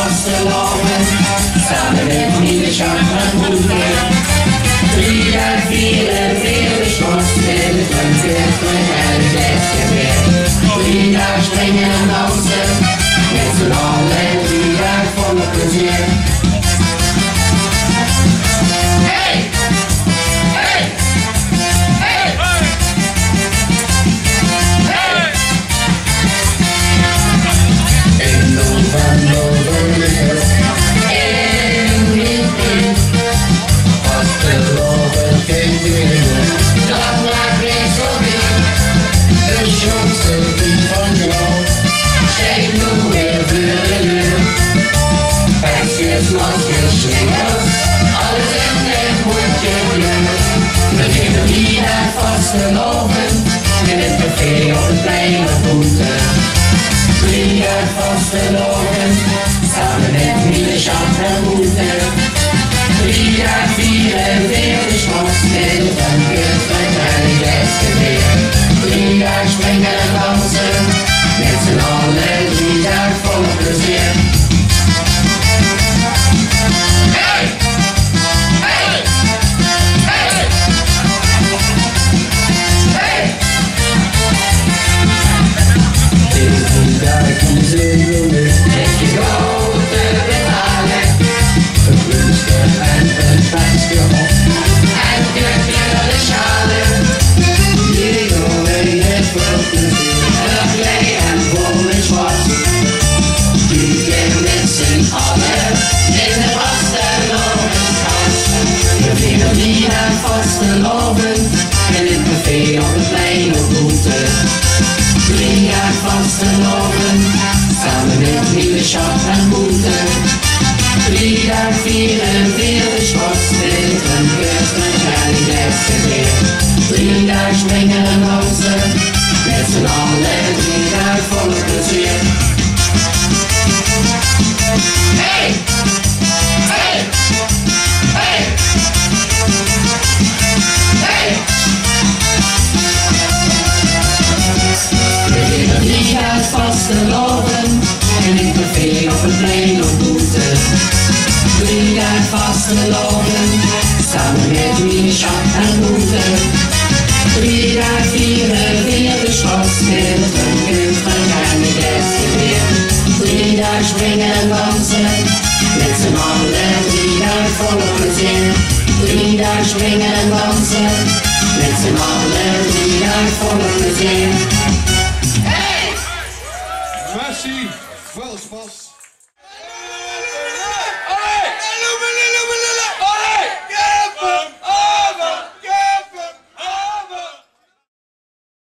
vasteloven, samen met mijn schat en moeder. Lieder vieren, veel schloss, met de funketten en het beste weer. Lieder springen en dansen, met z'n allen, lieder volle plezier. Hey! Hey! Hey! Hey! En dan van overleven, en niet vasteloven, geen dingen, dat maakt niet zo weer. De jongste die van jou, steekt nu weer voor de deur. Pijsjes, maskers, slingers, alles in het woordje kleur. We gingen niet naar vasteloven, met het café op het plein of boete. Lieder vasteloven, samen met mijn schat en moeder. Lieder vieren, weer de schloss, met de funketten en het beste weer. Lieder springen en dansen, met z'n allen, lieder volle plezier. Hey! Hey! Hey! Hey! Tegen daar kiezen jongen, met je grote betalen. Een bloemster en een pijsje op, en gekleurde schalen. Die jongen heeft veel plezier, een blij en vol met zwart. Die keer met z'n allen, in de vastelovenskast. We gingen niet naar vasteloven, en in het café op het plein op boete. Lieder vasteloven, samen met mijn schat en moeder. Lieder vieren, weer de schloss, met een kerstmis en het beste weer. Lieder springen en dansen, met z'n allen, lieder volle plezier. Hey! Hey! Hey! Hey! We gingen niet uit vasteloven, en in het café op het plein op boete. Lieder vasteloven, samen met mijn schat en moeder. Lieder vieren, weer de schloss, met de funketten en het beste weer. Lieder springen en dansen, met z'n allen, lieder volle plezier. Lieder springen en dansen, met z'n allen, lieder volle plezier. Hey! Merci, veel spas.